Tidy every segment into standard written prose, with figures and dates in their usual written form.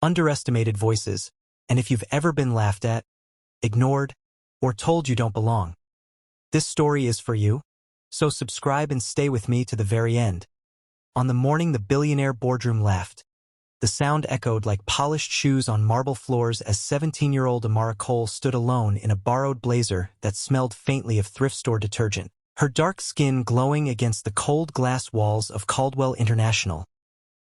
underestimated voices, and if you've ever been laughed at, ignored, or told you don't belong, this story is for you. So subscribe and stay with me to the very end. On the morning the billionaire boardroom laughed, the sound echoed like polished shoes on marble floors as 17-year-old Amara Cole stood alone in a borrowed blazer that smelled faintly of thrift store detergent, her dark skin glowing against the cold glass walls of Caldwell International,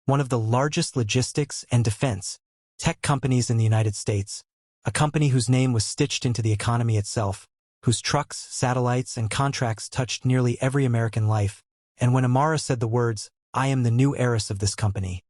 one of the largest logistics and defense tech companies in the United States, a company whose name was stitched into the economy itself, whose trucks, satellites, and contracts touched nearly every American life. And when Amara said the words, "I am the new heiress of this company,"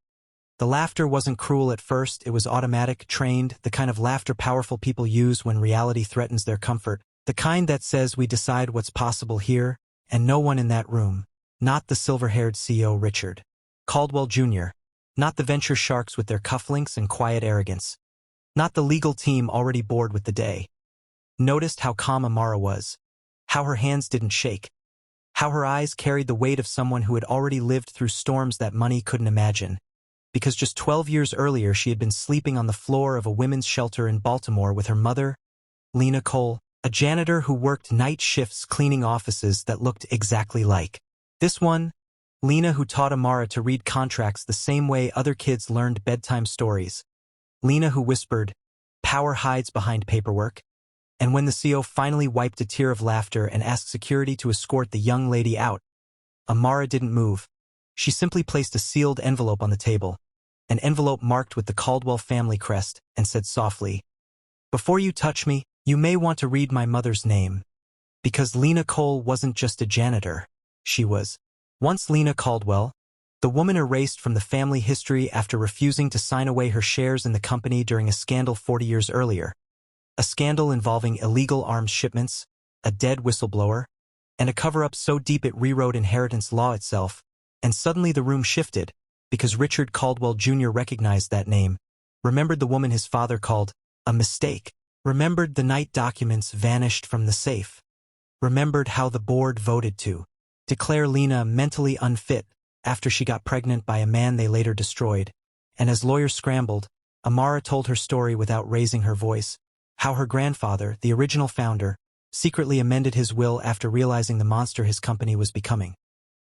the laughter wasn't cruel at first. It was automatic, trained, the kind of laughter powerful people use when reality threatens their comfort, the kind that says we decide what's possible here, and no one in that room, not the silver-haired CEO Richard Caldwell Jr., not the venture sharks with their cufflinks and quiet arrogance, not the legal team already bored with the day, noticed how calm Amara was, how her hands didn't shake, how her eyes carried the weight of someone who had already lived through storms that money couldn't imagine, because just 12 years earlier she had been sleeping on the floor of a women's shelter in Baltimore with her mother, Lena Cole, a janitor who worked night shifts cleaning offices that looked exactly like this one. Lena, who taught Amara to read contracts the same way other kids learned bedtime stories. Lena, who whispered, "Power hides behind paperwork." And when the CEO finally wiped a tear of laughter and asked security to escort the young lady out, Amara didn't move. She simply placed a sealed envelope on the table, an envelope marked with the Caldwell family crest, and said softly, "Before you touch me, you may want to read my mother's name." Because Lena Cole wasn't just a janitor. She was once Lena Caldwell, the woman erased from the family history after refusing to sign away her shares in the company during a scandal 40 years earlier. A scandal involving illegal arms shipments, a dead whistleblower, and a cover-up so deep it rewrote inheritance law itself. And suddenly the room shifted, because Richard Caldwell Jr. recognized that name, remembered the woman his father called a mistake, remembered the night documents vanished from the safe, remembered how the board voted to declare Lena mentally unfit after she got pregnant by a man they later destroyed. And as lawyers scrambled, Amara told her story without raising her voice, how her grandfather, the original founder, secretly amended his will after realizing the monster his company was becoming,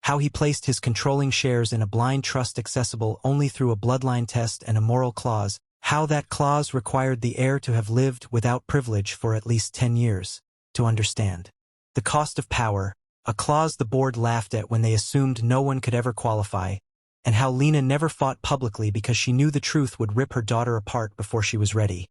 how he placed his controlling shares in a blind trust accessible only through a bloodline test and a moral clause, how that clause required the heir to have lived without privilege for at least 10 years to understand the cost of power, a clause the board laughed at when they assumed no one could ever qualify, and how Lena never fought publicly because she knew the truth would rip her daughter apart before she was ready.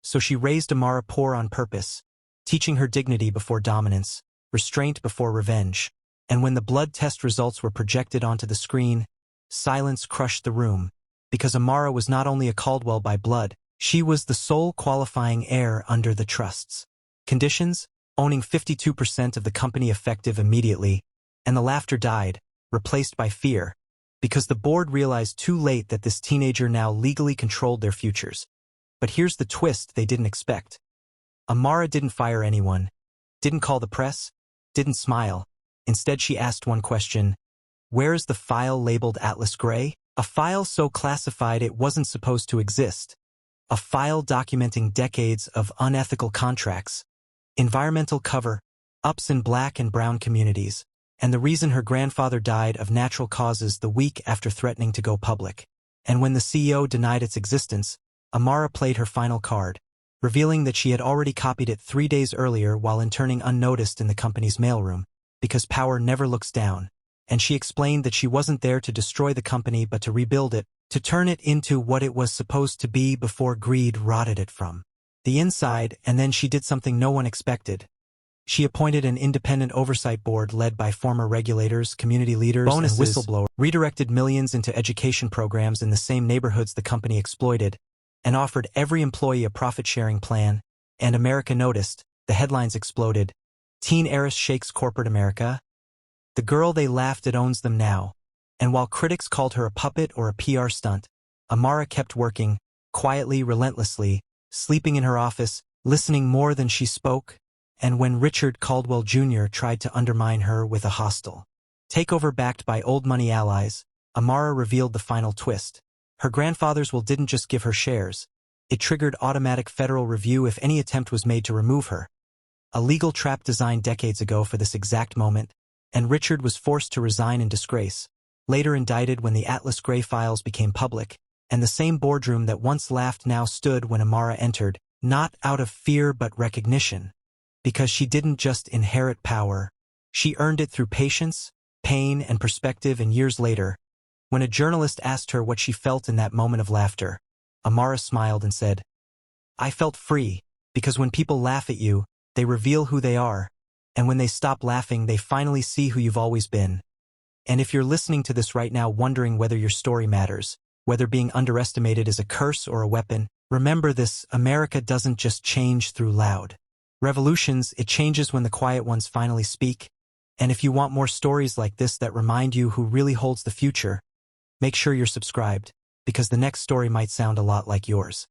So she raised Amara poor on purpose, teaching her dignity before dominance, restraint before revenge. And when the blood test results were projected onto the screen, silence crushed the room, because Amara was not only a Caldwell by blood, she was the sole qualifying heir under the trust's conditions, owning 52% of the company effective immediately, and the laughter died, replaced by fear, because the board realized too late that this teenager now legally controlled their futures. But here's the twist they didn't expect. Amara didn't fire anyone, didn't call the press, didn't smile. Instead she asked one question: where's the file labeled Atlas Gray? A file so classified it wasn't supposed to exist. A file documenting decades of unethical contracts, environmental cover-ups in black and brown communities, and the reason her grandfather died of natural causes the week after threatening to go public. And when the CEO denied its existence, Amara played her final card, revealing that she had already copied it 3 days earlier while interning unnoticed in the company's mailroom, because power never looks down. And she explained that she wasn't there to destroy the company but to rebuild it, to turn it into what it was supposed to be before greed rotted it from the inside. And then she did something no one expected. She appointed an independent oversight board led by former regulators, community leaders, bonuses, and whistleblowers, redirected millions into education programs in the same neighborhoods the company exploited, and offered every employee a profit-sharing plan. And America noticed. The headlines exploded. Teen heiress shakes corporate America. The girl they laughed at owns them now. And while critics called her a puppet or a PR stunt, Amara kept working, quietly, relentlessly, sleeping in her office, listening more than she spoke. And when Richard Caldwell Jr. tried to undermine her with a hostile takeover backed by old money allies, Amara revealed the final twist. Her grandfather's will didn't just give her shares. It triggered automatic federal review if any attempt was made to remove her. A legal trap designed decades ago for this exact moment, and Richard was forced to resign in disgrace, later indicted when the Atlas Gray files became public, and the same boardroom that once laughed now stood when Amara entered, not out of fear but recognition. Because she didn't just inherit power, she earned it through patience, pain, and perspective. And years later, when a journalist asked her what she felt in that moment of laughter, Amara smiled and said, "I felt free, because when people laugh at you, they reveal who they are, and when they stop laughing, they finally see who you've always been." And if you're listening to this right now wondering whether your story matters, whether being underestimated is a curse or a weapon, remember this: America doesn't just change through loud revolutions, it changes when the quiet ones finally speak. And if you want more stories like this that remind you who really holds the future, make sure you're subscribed, because the next story might sound a lot like yours.